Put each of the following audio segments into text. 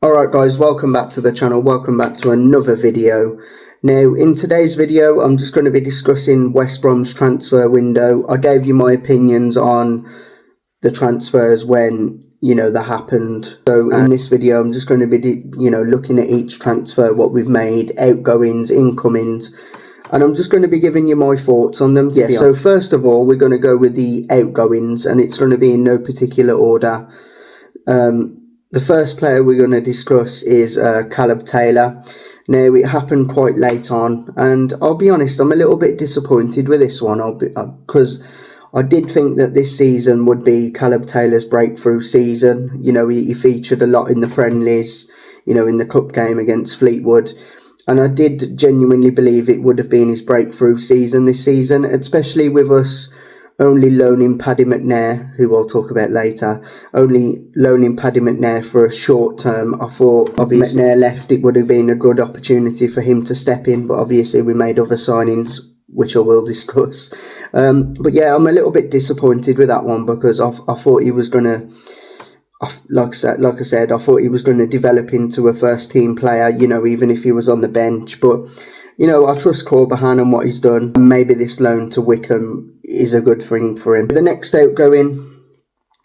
Alright guys, welcome back to the channel, welcome back to another video. Now in today's video I'm just going to be discussing West Brom's transfer window. I gave you my opinions on the transfers when they happened. So in this video I'm just going to be looking at each transfer, what we've made, outgoings, incomings, and I'm just going to be giving you my thoughts on them. Yeah, so first of all we're going to go with the outgoings, and it's going to be in no particular order. The first player we're going to discuss is Caleb Taylor. Now, it happened quite late on, and I'll be honest, I'm a little bit disappointed with this one, because I did think that this season would be Caleb Taylor's breakthrough season. He featured a lot in the friendlies, in the cup game against Fleetwood, and I did genuinely believe it would have been his breakthrough season this season, especially with us only loaning Paddy McNair, who I'll talk about later, only loaning Paddy McNair for a short term. I thought if McNair left, it would have been a good opportunity for him to step in, but obviously we made other signings, which I will discuss. But yeah, I'm a little bit disappointed with that one, because I thought he was going to, like I said, I thought he was going to develop into a first team player, even if he was on the bench. But I trust Corbehan and what he's done. Maybe this loan to Wickham is a good thing for him. The next outgoing,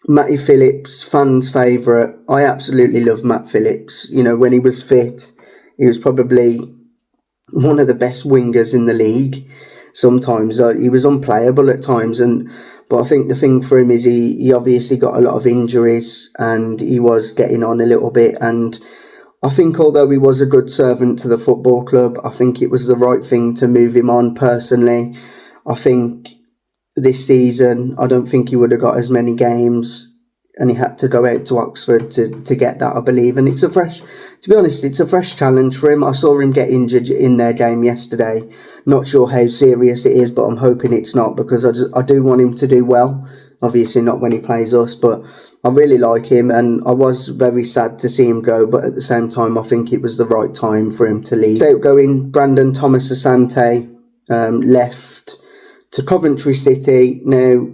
Matty Phillips, fans' favourite. I absolutely love Matt Phillips. When he was fit, he was probably one of the best wingers in the league. Sometimes he was unplayable at times, but I think the thing for him is he obviously got a lot of injuries, and he was getting on a little bit, and I think although he was a good servant to the football club, I think it was the right thing to move him on personally. I think this season, I don't think he would have got as many games, and he had to go out to Oxford to get that, I believe. And to be honest, it's a fresh challenge for him. I saw him get injured in their game yesterday. Not sure how serious it is, but I'm hoping it's not, because I do want him to do well. Obviously not when he plays us, but I really like him, and I was very sad to see him go, but at the same time I think it was the right time for him to leave. Outgoing Brandon Thomas Asante left to Coventry City. Now,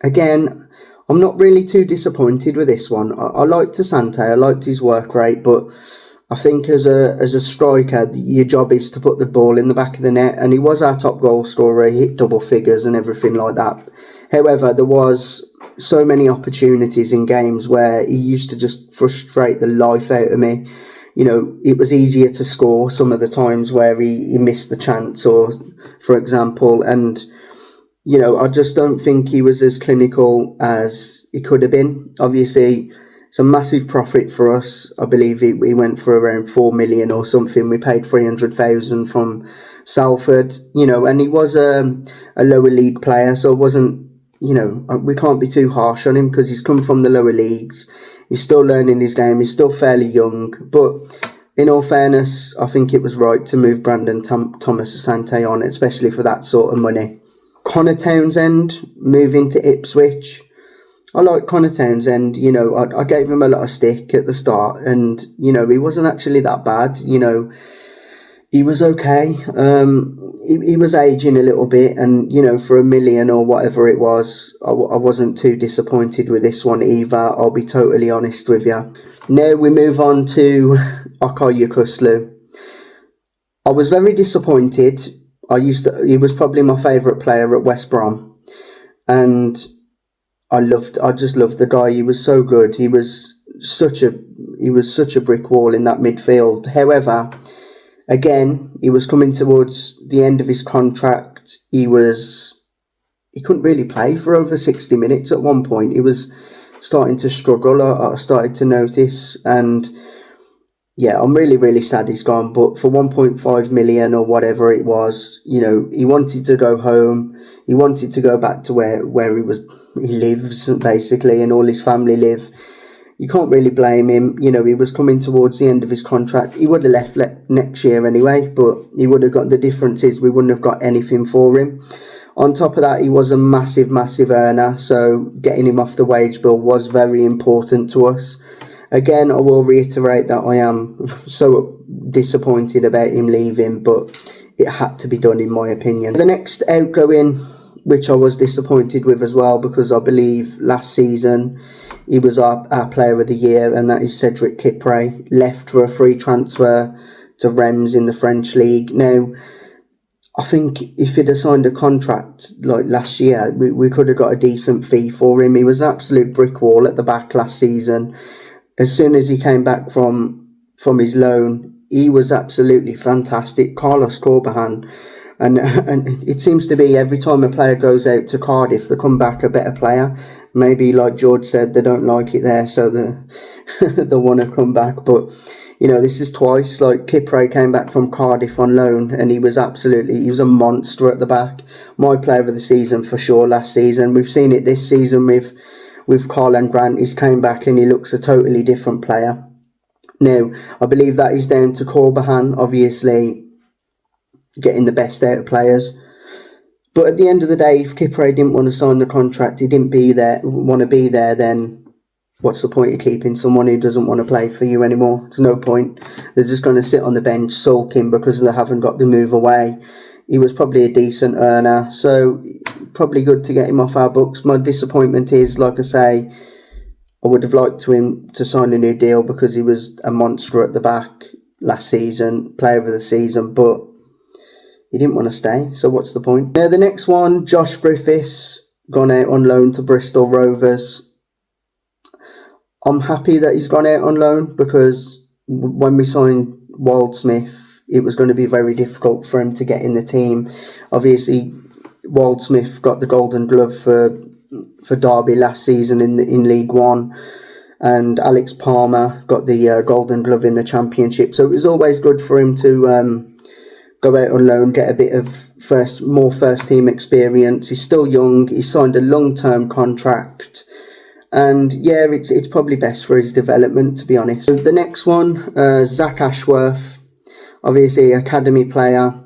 again, I'm not really too disappointed with this one. I liked Asante, I liked his work rate, but I think as a striker, your job is to put the ball in the back of the net, and he was our top goal scorer. He hit double figures and everything like that. However, there was so many opportunities in games where he used to just frustrate the life out of me. It was easier to score some of the times where he missed the chance, or for example, and I just don't think he was as clinical as he could have been. Obviously, it's a massive profit for us. I believe we went for around 4 million or something. We paid 300,000 from Salford, and he was a lower league player, so it wasn't, we can't be too harsh on him, because he's come from the lower leagues. He's still learning his game. He's still fairly young, but in all fairness, I think it was right to move Brandon Thomas Asante on, especially for that sort of money. Connor Townsend moving to Ipswich. I like Connor Townsend. I gave him a lot of stick at the start, and he wasn't actually that bad. He was okay. He was aging a little bit, and for $1 million or whatever it was, I wasn't too disappointed with this one either. I'll be totally honest with you. Now we move on to Okay Yokuslu. I was very disappointed. He was probably my favourite player at West Brom, and I just loved the guy. He was so good. He was such a brick wall in that midfield. However, again, he was coming towards the end of his contract. He couldn't really play for over 60 minutes at one point. He was starting to struggle. I started to notice, and yeah, I'm really, really sad he's gone. But for 1.5 million or whatever it was, he wanted to go home. He wanted to go back to where he lives, basically, and all his family live. You can't really blame him. He was coming towards the end of his contract. He would have left next year anyway, but he would have got, the difference is we wouldn't have got anything for him. On top of that, he was a massive, massive earner, so getting him off the wage bill was very important to us. Again, I will reiterate that I am so disappointed about him leaving, but it had to be done in my opinion. The next outgoing, which I was disappointed with as well, because I believe last season he was our player of the year, and that is Cedric Kipre, left for a free transfer to Reims in the French league. Now, I think if he'd have signed a contract like last year, we could have got a decent fee for him. He was an absolute brick wall at the back last season. As soon as he came back from his loan, he was absolutely fantastic. Carlos Corbejan. And it seems to be every time a player goes out to Cardiff, they come back a better player. Maybe, like George said, they don't like it there, so they want to come back. But, you know, this is twice. Like, Kipre came back from Cardiff on loan, and he was a monster at the back. My player of the season for sure last season. We've seen it this season with Karlan Grant. He's came back and he looks a totally different player. Now, I believe that is down to Corbejan, obviously, getting the best out of players. But at the end of the day, if Kipre didn't want to sign the contract, he didn't want to be there, then what's the point of keeping someone who doesn't want to play for you anymore? There's no point. They're just going to sit on the bench sulking because they haven't got the move away. He was probably a decent earner, so probably good to get him off our books. My disappointment is, like I say, I would have liked him to sign a new deal because he was a monster at the back last season, player of the season, but he didn't want to stay, so what's the point? Now, the next one, Josh Griffiths, gone out on loan to Bristol Rovers. I'm happy that he's gone out on loan because when we signed Wildsmith, it was going to be very difficult for him to get in the team. Obviously, Wildsmith got the Golden Glove for Derby last season in League One, and Alex Palmer got the Golden Glove in the Championship. So it was always good for him to go out on loan, get a bit of more first team experience. He's still young. He signed a long-term contract, and yeah, it's probably best for his development, to be honest. So the next one, Zach Ashworth, obviously academy player.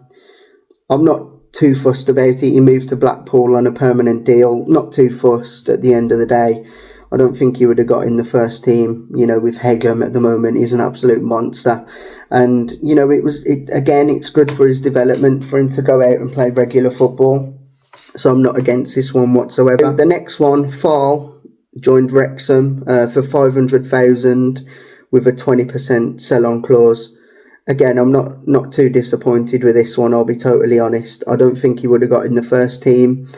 I'm not too fussed about it. He moved to Blackpool on a permanent deal. Not too fussed at the end of the day. I don't think he would have got in the first team, you know, with Hegem at the moment. He's an absolute monster. And, you know, it's good for his development, for him to go out and play regular football. So I'm not against this one whatsoever. The next one, Fall, joined Wrexham for 500,000 with a 20% sell-on clause. Again, I'm not too disappointed with this one, I'll be totally honest. I don't think he would have got in the first team.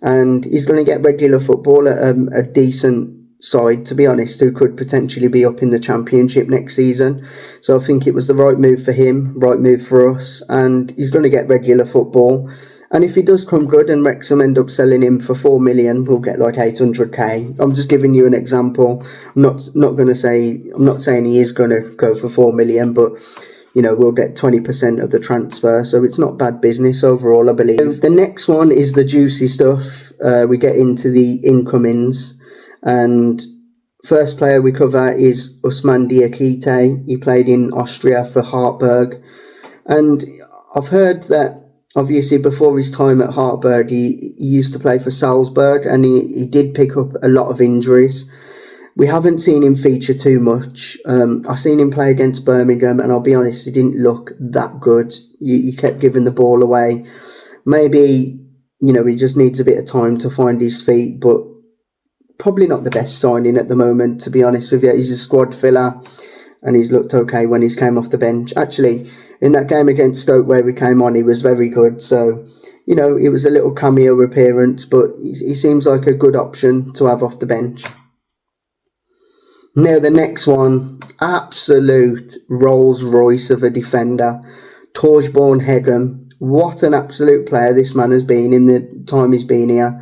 And he's going to get regular football at a decent side, to be honest, who could potentially be up in the Championship next season. So I think it was the right move for him, right move for us, and he's going to get regular football. And if he does come good and Wrexham end up selling him for 4 million, we'll get like 800k. I'm just giving you an example. I'm not saying he is going to go for 4 million, but you know, we'll get 20% of the transfer, so it's not bad business overall, I believe. The next one is the juicy stuff. We get into the incomings, and first player we cover is Usman Diakite. He played in Austria for Hartberg, and I've heard that obviously before his time at Hartberg, he used to play for Salzburg, and he did pick up a lot of injuries. We haven't seen him feature too much. I've seen him play against Birmingham, and I'll be honest, he didn't look that good. He kept giving the ball away. Maybe, you know, he just needs a bit of time to find his feet, but probably not the best signing at the moment, to be honest with you. He's a squad filler, and he's looked okay when he's came off the bench. Actually, in that game against Stoke where he came on, he was very good. So, you know, it was a little cameo appearance, but he seems like a good option to have off the bench. Now the next one, absolute Rolls Royce of a defender, Torbjørn Hegem. What an absolute player this man has been in the time he's been here.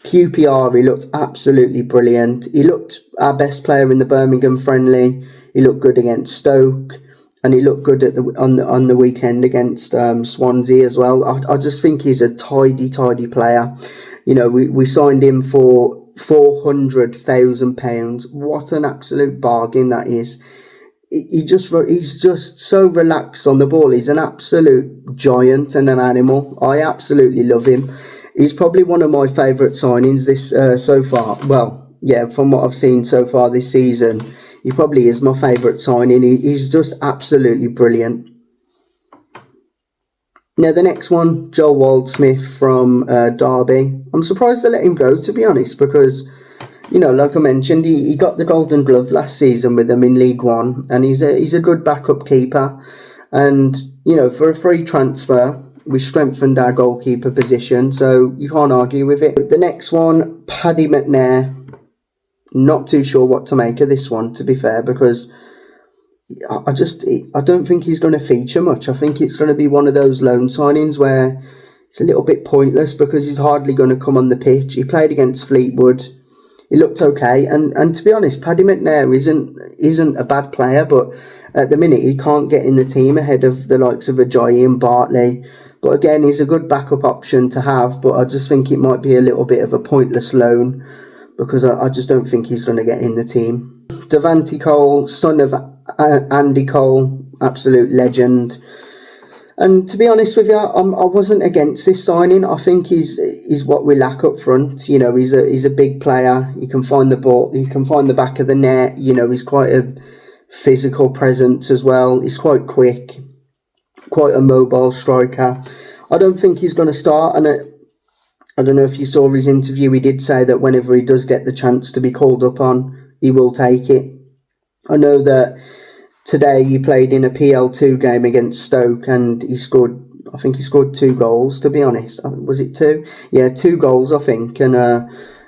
QPR, he looked absolutely brilliant. He looked our best player in the Birmingham friendly. He looked good against Stoke, and he looked good on the weekend against Swansea as well. I just think he's a tidy player. You know, we signed him for £400,000. What an absolute bargain that is. He's just so relaxed on the ball. He's an absolute giant and an animal. I absolutely love him. He's probably one of my favourite signings this so far. Well, yeah, from what I've seen so far this season, he probably is my favourite signing. He's just absolutely brilliant. Now the next one, Joel Wildsmith from Derby. I'm surprised they let him go, to be honest, because you know, like I mentioned, he got the Golden Glove last season with them in League One, and he's a good backup keeper. And, you know, for a free transfer, we strengthened our goalkeeper position, so you can't argue with it. The next one, Paddy McNair. Not too sure what to make of this one, to be fair, because I don't think he's going to feature much. I think it's going to be one of those loan signings where it's a little bit pointless because he's hardly going to come on the pitch. He played against Fleetwood. He looked okay, and to be honest, Paddy McNair isn't a bad player, but at the minute he can't get in the team ahead of the likes of Ajayi and Bartley. But again, he's a good backup option to have, but I just think it might be a little bit of a pointless loan because I just don't think he's going to get in the team. Devante Cole, son of Andy Cole, absolute legend. And to be honest with you, I wasn't against this signing. I think he's what we lack up front. You know, he's a big player. He can find the ball. He can find the back of the net. You know, he's quite a physical presence as well. He's quite quick, quite a mobile striker. I don't think he's going to start. And I don't know if you saw his interview. He did say that whenever he does get the chance to be called up on, he will take it. I know that today he played in a PL2 game against Stoke and he scored, I think he scored 2 goals, to be honest. Was it 2? Yeah, 2 goals, I think. And,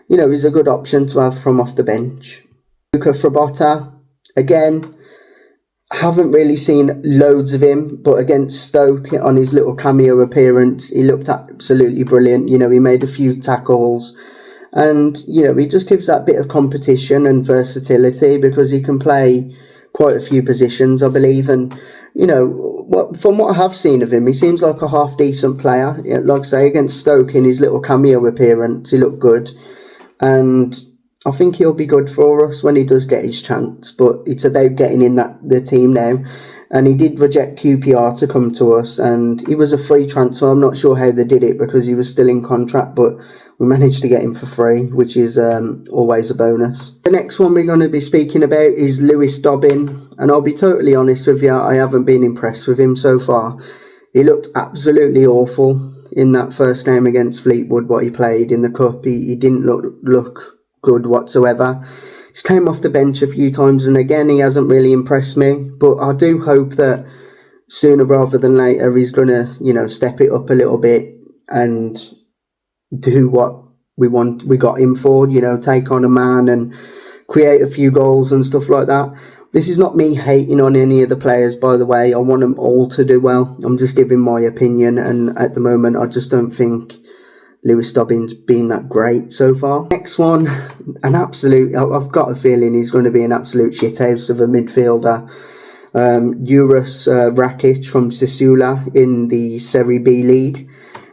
you know, he's a good option to have from off the bench. Luca Frabotta, again, haven't really seen loads of him, but against Stoke on his little cameo appearance, he looked absolutely brilliant. You know, he made a few tackles. And, you know, he just gives that bit of competition and versatility because he can play quite a few positions, I believe. And, you know, from what I have seen of him, he seems like a half-decent player. Like I say, against Stoke in his little cameo appearance, he looked good. And I think he'll be good for us when he does get his chance. But it's about getting in the team now. And he did reject QPR to come to us. And he was a free transfer. I'm not sure how they did it because he was still in contract. But we managed to get him for free, which is always a bonus. The next one we're going to be speaking about is Lewis Dobbin. And I'll be totally honest with you, I haven't been impressed with him so far. He looked absolutely awful in that first game against Fleetwood, what he played in the Cup. He didn't look good whatsoever. He's came off the bench a few times, and again, he hasn't really impressed me. But I do hope that sooner rather than later, he's going to, you know, step it up a little bit and do what we got him for, you know, take on a man and create a few goals and stuff like that. This is not me hating on any of the players, by the way. I want them all to do well. I'm just giving my opinion, and at the moment, I just don't think Lewis Dobbin's been that great so far. Next one, I've got a feeling he's going to be an absolute shithouse of a midfielder. Juris Rakic from Sisula in the Serie B League.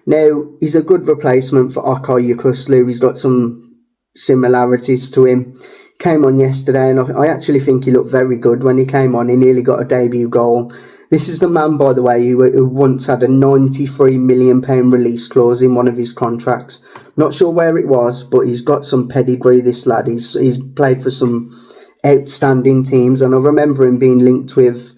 Now, he's a good replacement for Okay Yokuslu. He's got some similarities to him. Came on yesterday, and I actually think he looked very good when he came on. He nearly got a debut goal. This is the man, by the way, who once had a £93 million release clause in one of his contracts. Not sure where it was, but he's got some pedigree, this lad. He's played for some outstanding teams, and I remember him being linked with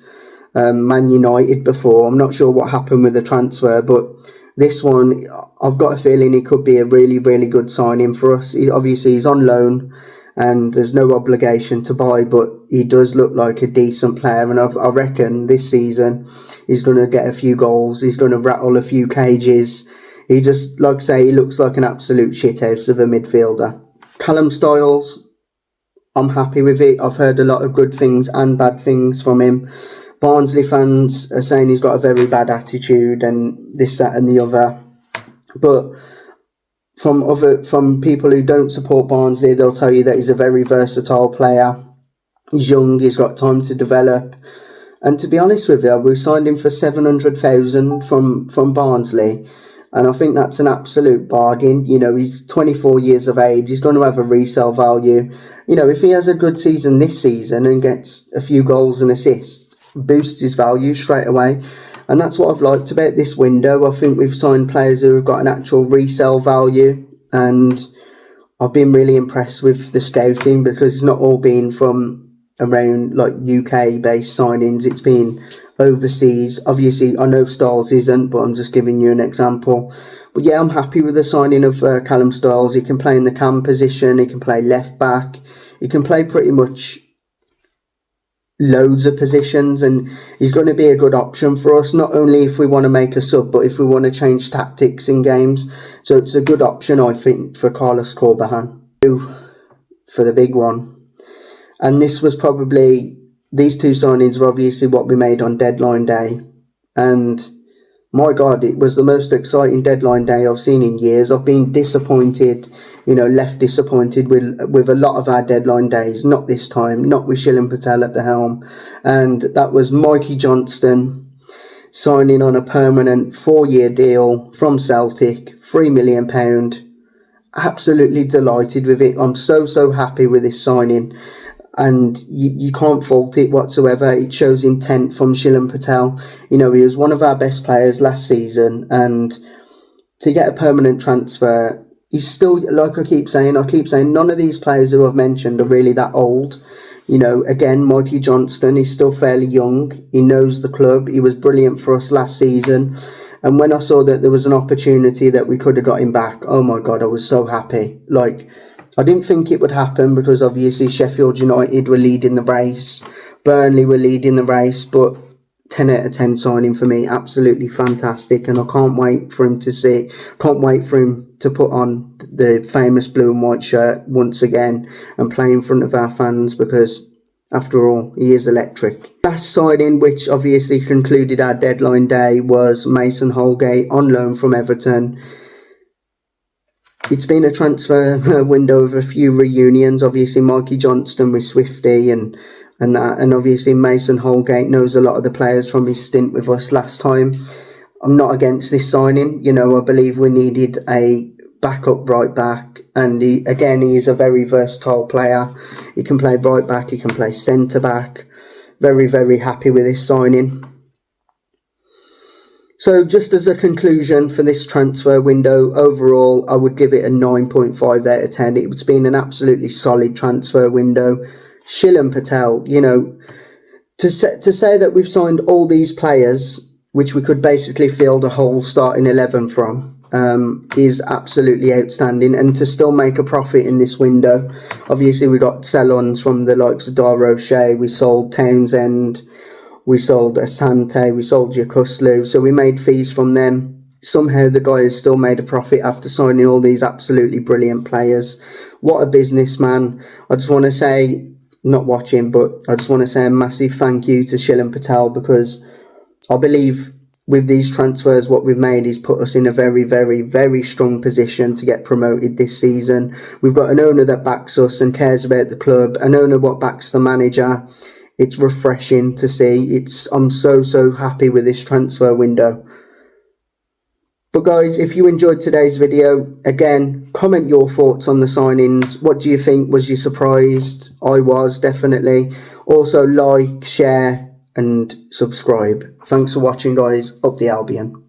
Man United before. I'm not sure what happened with the transfer, but this one, I've got a feeling he could be a really, really good signing for us. Obviously, he's on loan and there's no obligation to buy, but he does look like a decent player, and I reckon this season he's going to get a few goals, he's going to rattle a few cages. He just, like I say, he looks like an absolute shithouse of a midfielder. Callum Styles, I'm happy with it. I've heard a lot of good things and bad things from him. Barnsley fans are saying he's got a very bad attitude and this, that and the other. But from people who don't support Barnsley, they'll tell you that he's a very versatile player. He's young, he's got time to develop. And to be honest with you, we signed him for $700,000 from Barnsley. And I think that's an absolute bargain. You know, he's 24 years of age. He's going to have a resale value. You know, if he has a good season this season and gets a few goals and assists, boosts his value straight away. And that's what I've liked about this window. I think we've signed players who have got an actual resale value. And I've been really impressed with the scouting because it's not all been from around like UK based signings. It's been overseas. Obviously, I know Styles isn't, but I'm just giving you an example. But yeah, I'm happy with the signing of Callum Styles. He can play in the cam position, he can play left back, he can play pretty much loads of positions, and he's going to be a good option for us, not only if we want to make a sub, but if we want to change tactics in games. So it's a good option, I think, for Carlos Corbejan. For the big one, and this was probably, these two signings are obviously what we made on deadline day, and my God, it was the most exciting deadline day I've seen in years. I've been disappointed, left disappointed with a lot of our deadline days. Not this time, not with Shilan Patel at the helm. And that was Mikey Johnston signing on a permanent 4-year deal from Celtic, £3 million. Absolutely delighted with it. I'm so happy with this signing. And you can't fault it whatsoever. It shows intent from Shilan Patel. He was one of our best players last season, and to get a permanent transfer, he's still, like I keep saying, none of these players who I've mentioned are really that old. Again, Mikey Johnston, he's still fairly young. He knows the club. He was brilliant for us last season. And when I saw that there was an opportunity that we could have got him back, oh my God, I was so happy. I didn't think it would happen because obviously Sheffield United were leading the race, Burnley were leading the race, but 10 out of 10 signing for me, absolutely fantastic, and I can't wait for him to put on the famous blue and white shirt once again and play in front of our fans, because after all, he is electric. Last signing, which obviously concluded our deadline day, was Mason Holgate on loan from Everton. It's been a transfer window of a few reunions. Obviously, Mikey Johnston with Swifty and that, and obviously Mason Holgate knows a lot of the players from his stint with us last time. I'm not against this signing. I believe we needed a backup right back, and he is a very versatile player. He can play right back, he can play centre back. Very happy with this signing. So just as a conclusion for this transfer window, overall, I would give it a 9.5 out of 10. It's been an absolutely solid transfer window. Shilan Patel, to say that we've signed all these players, which we could basically field a whole starting 11 from, is absolutely outstanding. And to still make a profit in this window, obviously we got sell-ons from the likes of Dar Rocher, we sold Townsend, we sold Asante, we sold Yakuslu, so we made fees from them. Somehow the guy has still made a profit after signing all these absolutely brilliant players. What a businessman. I just want to say, not watching, but I just want to say a massive thank you to Shilan Patel, because I believe with these transfers what we've made is put us in a very strong position to get promoted this season. We've got an owner that backs us and cares about the club, an owner what backs the manager. It's refreshing to see. I'm so happy with this transfer window. But guys, if you enjoyed today's video, again, comment your thoughts on the signings. What do you think? Was you surprised? I was, definitely. Also, like, share and subscribe. Thanks for watching, guys. Up the Albion.